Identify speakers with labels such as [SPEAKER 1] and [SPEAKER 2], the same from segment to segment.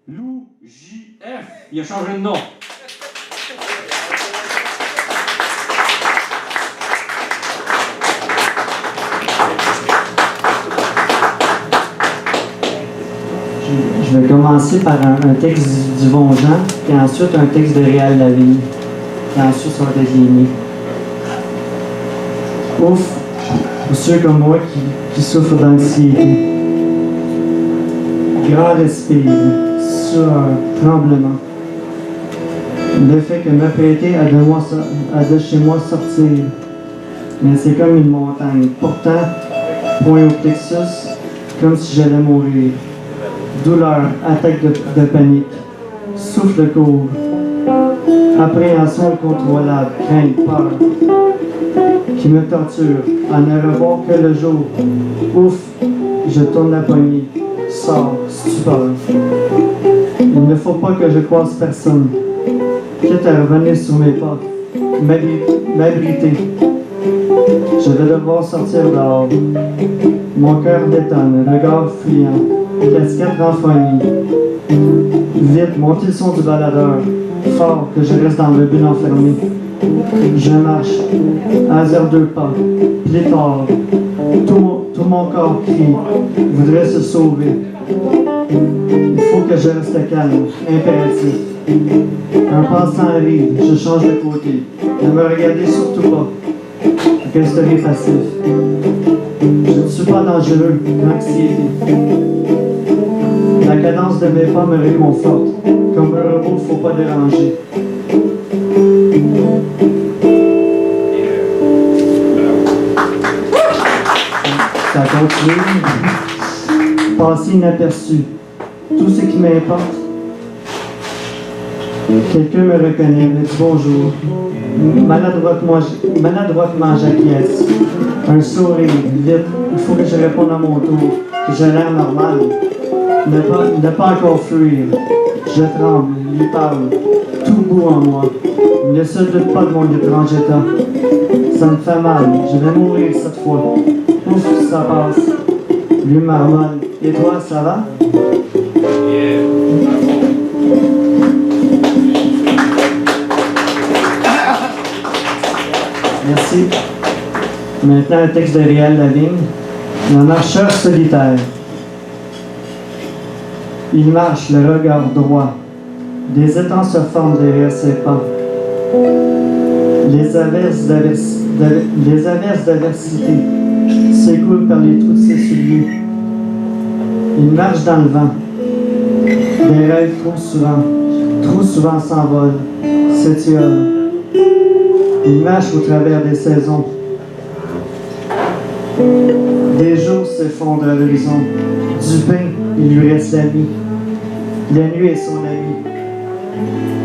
[SPEAKER 1] Lou JF. Il a changé de nom.
[SPEAKER 2] Je vais commencer par un texte du Bon Jean, puis ensuite un texte de Réal Lavigne, puis ensuite ça va être ligné. Ouf, pour ceux comme moi qui souffrent d'anxiété. Grand respire sur un tremblement. Le fait que m'apprêter à de chez moi sortir, mais c'est comme une montagne. Pourtant, point au plexus, comme si j'allais mourir. Douleur, attaque de panique, souffle court, appréhension incontrôlable, crainte, peur, qui me torture, à ne revoir que le jour. Ouf, je tourne la poignée, sors, stupeur. Il ne faut pas que je croise personne, quitte à revenir sur mes pas, m'abriter. Je vais devoir sortir dehors. Mon cœur détonne, regard fuyant. Casquette renfrognée. Vite, montez le son du baladeur. Fort, que je reste dans le but enfermé. Je marche, à 0,2 pas, pléthore. Tout mon corps crie, voudrait se sauver. Il faut que je reste calme, impératif. Un passant arrive, je change de côté. Ne me regardez surtout pas. Resterez passif. Je ne suis pas dangereux, l'anxiété. La cadence de mes pas me réconforte. Comme un robot, faut pas déranger. Ça continue. Passer inaperçu. Tout ce qui m'importe. Quelqu'un me reconnaît, me dit bonjour. Maladroitement j'acquiesce. Un sourire, vite. Il faut que je réponde à mon tour. Que j'ai l'air normal. Ne pas encore fuir. Je tremble, lui parle, tout bout en moi. Ne se doute pas de mon étrange état. Ça me fait mal, je vais mourir cette fois. Ouf, ça passe. Lui marmonne. Et toi, ça va? Merci. Maintenant, un texte de Réal Lavigne. Le marcheur solitaire. Il marche, le regard droit. Des étangs se forment derrière ses pas. Les averses d'adversité s'écoulent par les trous de ses souliers. Il marche dans le vent. Des rêves trop souvent s'envolent, s'étiolent. Il marche au travers des saisons. Des jours s'effondrent à l'horizon. Du pain, il lui reste la nuit. La nuit est son ami.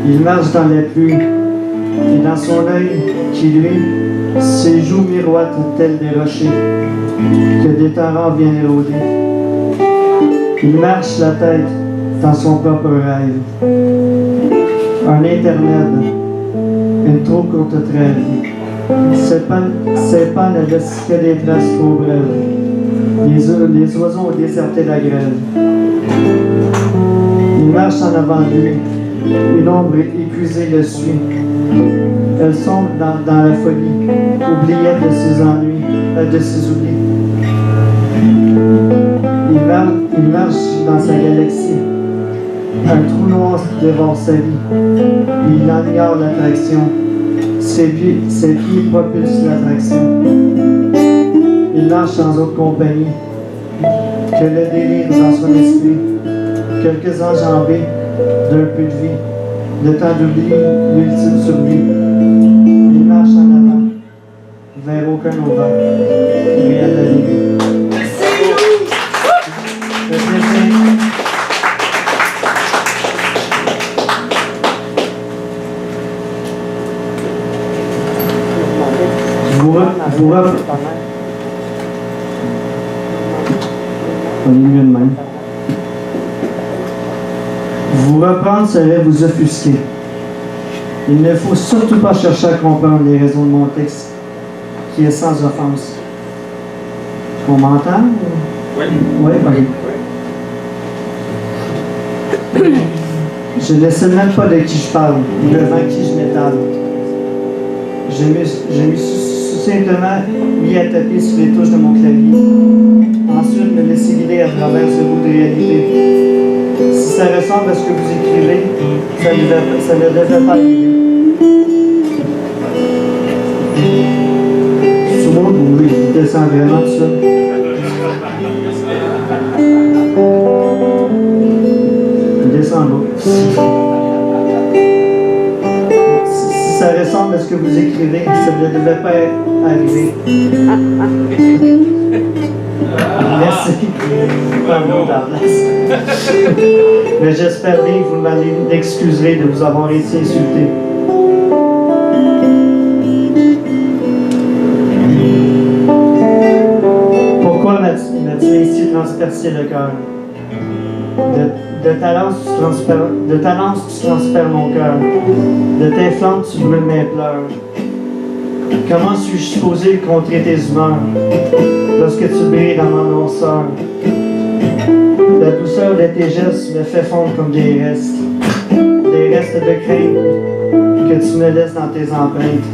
[SPEAKER 2] Il marche dans la pluie, et dans son œil qui luit, ses joues miroitent telles des rochers que des torrents viennent éroder. Il marche la tête dans son propre rêve. Un intermède, une trop courte trêve. Ses pas ne laissent que des traces trop brèves. Les oiseaux ont déserté la grève. Il marche en avant de lui. Une ombre épuisée le suit. Elle sombre dans la folie, oubliette de ses ennuis, de ses oublis. Il marche dans sa galaxie. Un trou noir dévore sa vie. Il en ignore l'attraction. Ses pieds propulsent l'attraction. Il marche sans autre compagnie que le délire dans son esprit. Quelques enjambées d'un peu de vie, le temps d'oublier l'ultime survie. Il marche en avant, vers aucun auvent. Réal Lavigne. On est mieux de même. Vous reprendre serait vous offusquer. Il ne faut surtout pas chercher à comprendre les raisons de mon texte, qui est sans offense. On m'entend?
[SPEAKER 1] Oui.
[SPEAKER 2] Oui, oui. Je ne sais même pas de qui je parle ou devant qui je m'étale. Je me suis simplement mis à taper sur les touches de mon clavier. Ensuite, me laisser guider à travers ce bout de réalité. Si ça ressemble à ce que vous écrivez, ça ne devrait pas arriver. Souvent, oui, il descend vraiment de ça. Il descend en bas. Si ça ressemble à ce que vous écrivez, ça ne devait pas arriver. Merci. Pardon de la place. Mais j'espère bien que vous m'excuserez de vous avoir été insulté. Pourquoi m'as-tu ainsi transpercé le cœur? De ta lance, tu transperces mon cœur. De tes flammes, tu brûles mes pleurs. Comment suis-je supposé contrer tes humeurs lorsque tu brilles dans ma noirceur? La douceur de tes gestes me fait fondre comme des restes de crainte que tu me laisses dans tes empreintes.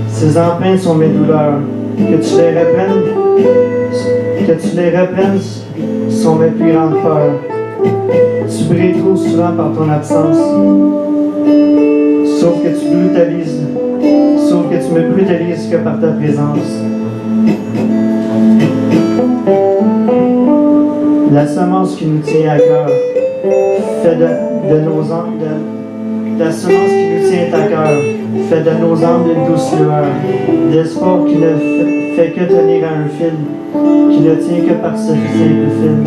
[SPEAKER 2] Ces empreintes sont mes douleurs. Que tu les reprennes sont mes plus grandes peurs. Tu brilles trop souvent par ton absence. Sauf que tu me brutalises que par ta présence. La semence qui nous tient à cœur fait de nos âmes, la semence qui nous tient à cœur fait de nos âmes une douce lueur, d'espoir qui ne fait que tenir à un fil, qui ne tient que par ce simple fil.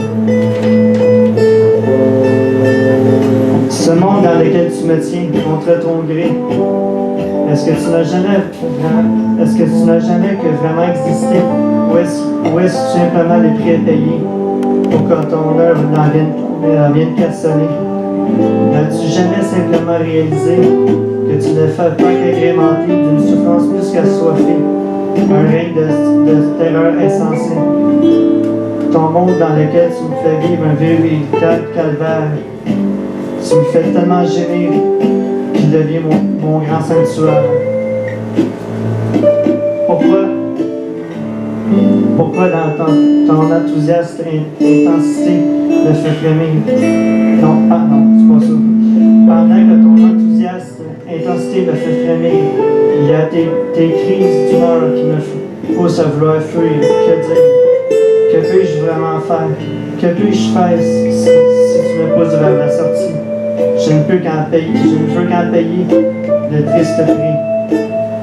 [SPEAKER 2] Ce monde dans lequel tu me tiens contre ton gré, est-ce que tu n'as jamais que vraiment existé, ou est-ce simplement les prix à payer pour que ton œuvre vienne cassonner? N'as-tu jamais simplement réalisé que tu ne fais pas qu'agrémenter d'une souffrance plus qu'assoiffée, un règne de terreur insensée? Ton monde dans lequel tu me fais vivre un véritable calvaire, tu me fais tellement gémir qu'il devient mon grand sanctuaire. Pourquoi dans ton enthousiaste intensité me fait frémir? Non, c'est pas ça. Pendant que ton enthousiaste intensité me fait frémir, il y a tes crises d'humeur qui me poussent à vouloir fuir. Que dire? Que puis-je vraiment faire? Que puis-je faire si tu me pousses vers la sortie? Je ne veux qu'en payer le triste prix.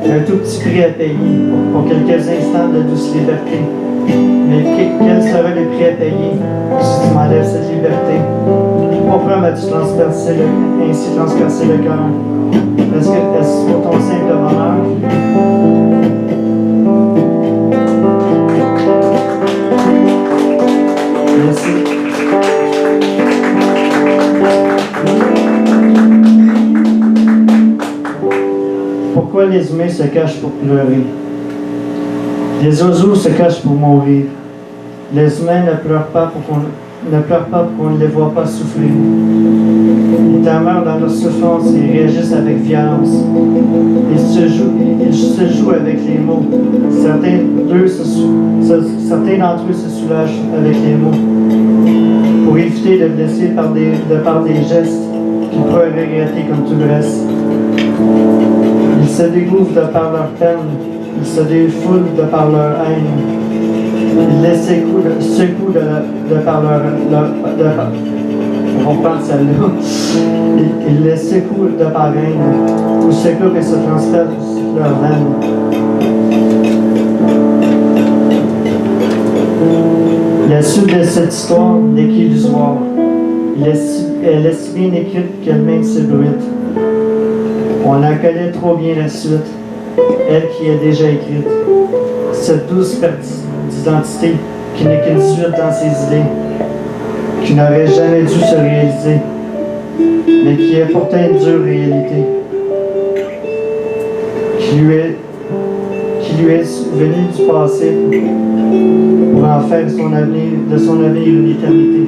[SPEAKER 2] Un tout petit prix à payer pour quelques instants de douce liberté. Mais quel sera le prix à payer si tu m'enlèves cette liberté? Pourquoi m'as-tu ainsi transpercé le cœur? Est-ce pour ton simple bonheur? Merci. Pourquoi les humains se cachent pour pleurer? Les oiseaux se cachent pour mourir. Les humains ne pleurent pas pour qu'on ne les voit pas souffrir. Ils demeurent dans leur souffrance et réagissent avec violence. Ils se jouent avec les mots. Certains d'entre eux se soulagent avec les mots pour éviter de blesser de par des gestes qu'ils pourraient regretter comme tout le reste. Ils se découvrent de par leur peine, ils se défoulent de par leur haine, ils les secouent de par leur on reprend celle-là. Ils les secouent de par haine, ou secouent et se transfèrent leur veine. La suite de cette histoire n'est qu'illusoire. Elle est si bien écrite qu'elle-même s'ébruite. On la connaît trop bien la suite, elle qui est déjà écrite. Cette douce perte d'identité qui n'est qu'une suite dans ses idées, qui n'aurait jamais dû se réaliser, mais qui est pourtant une dure réalité, qui lui est venue du passé pour en faire de son avenir une éternité.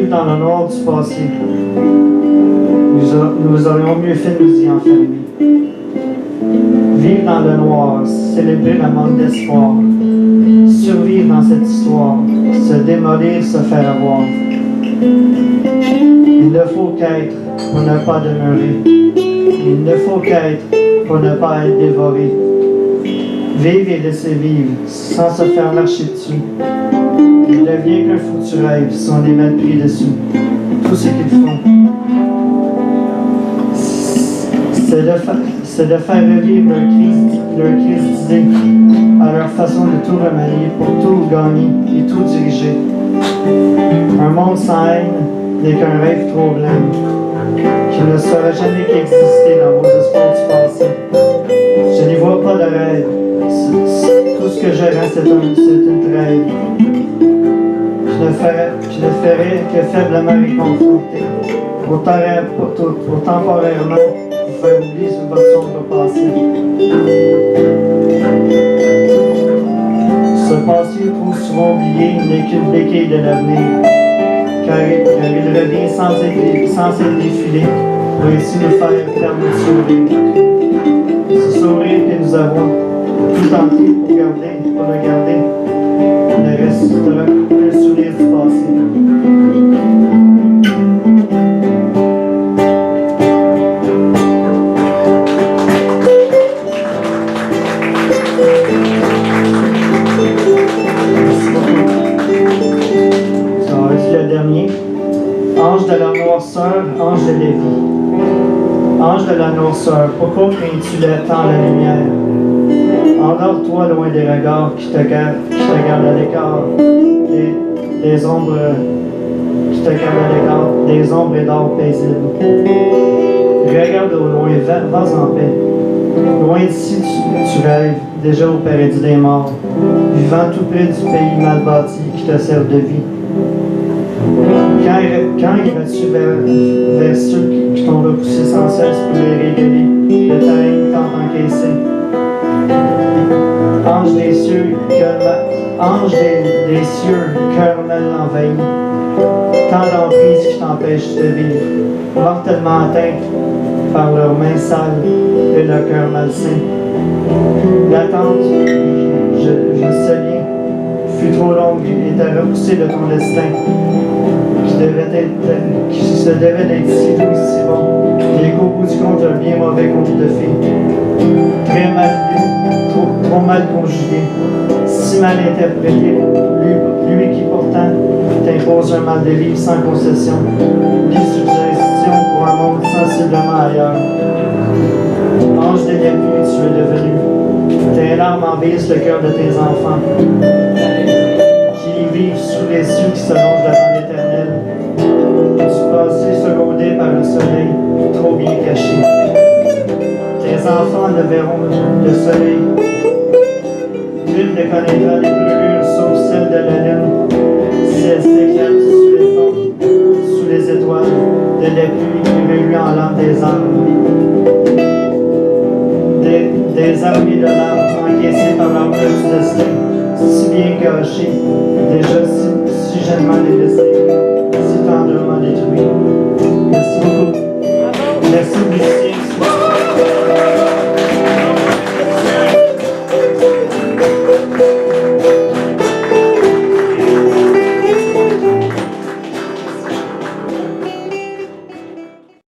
[SPEAKER 2] dans le noir du passé, nous aurions mieux fait de nous y enfermer. Vivre dans le noir, célébrer le manque d'espoir, survivre dans cette histoire, se démolir, se faire avoir. Il ne faut qu'être pour ne pas demeurer. Il ne faut qu'être pour ne pas être dévoré. Vivre et laisser vivre, sans se faire marcher dessus. Il devient qu'un foutu rêve si on les met pris dessus. Tout ce qu'ils font, c'est de faire revivre leur crise d'idées à leur façon de tout remanier pour tout gagner et tout diriger. Un monde sans haine n'est qu'un rêve trop blanc qui ne saura jamais qu'exister dans vos espoirs du passé. Je n'y vois pas de rêve. Tout ce que j'ai c'est une trêve. Je ne ferai que faiblement réconforter pour temporairement vous faire oublier sur votre sombre passé. Ce passé trop souvent oublié n'est qu'une béquille de l'avenir, car il revient sans être défilé pour ainsi nous faire perdre notre sourire. Ce sourire que nous avons tout tenté pour le garder, ne restera qu'un sourire du passé. Le dernier, ange de la noirceur, ange de la vie. Ange de la noirceur, pourquoi crains-tu tant la lumière? Endors-toi loin des regards qui te gardent à l'écart des ombres qui te gardent à l'écart des ombres et d'or paisibles. Regarde au loin, vas en paix. Loin d'ici, tu rêves, déjà au paradis des morts, vivant tout près du pays mal bâti qui te sert de vie. Quand iras-tu vers ceux qui t'ont repoussé sans cesse pour les régaler de ta haine tant encaissée? Ange des cieux, cœur mal envahi, tant d'emprise qui t'empêchent de vivre, mortellement atteinte par leurs mains sales et leur cœur malsain. L'attente, je sais bien, fut trop longue et t'a repoussé de ton destin, qui se devait d'être si doux et si bon, et qu'au bout du compte, un bien mauvais conte de fées. Très mal lu, trop mal conjugué, si mal interprété, lui qui pourtant t'impose un mal de vivre sans concession, lit suggestion pour un monde sensiblement ailleurs. Ange de la pluie, tu es devenu, tes larmes envahissent le cœur de tes enfants, qui vivent sous les cieux qui s'allongent devant l'éternel, du passé secondé par le soleil trop bien caché. Tes enfants ne verront le soleil, nul ne connaîtra les brûlures sauf celle de la lune, si elle s'éclate sous les étoiles de la pluie qui reluit en lampe des armes. Des armées de larmes encaissées par leur du destin, si bien cachées, déjà si gênement délaissées, si tendrement détruites. Merci beaucoup. Merci.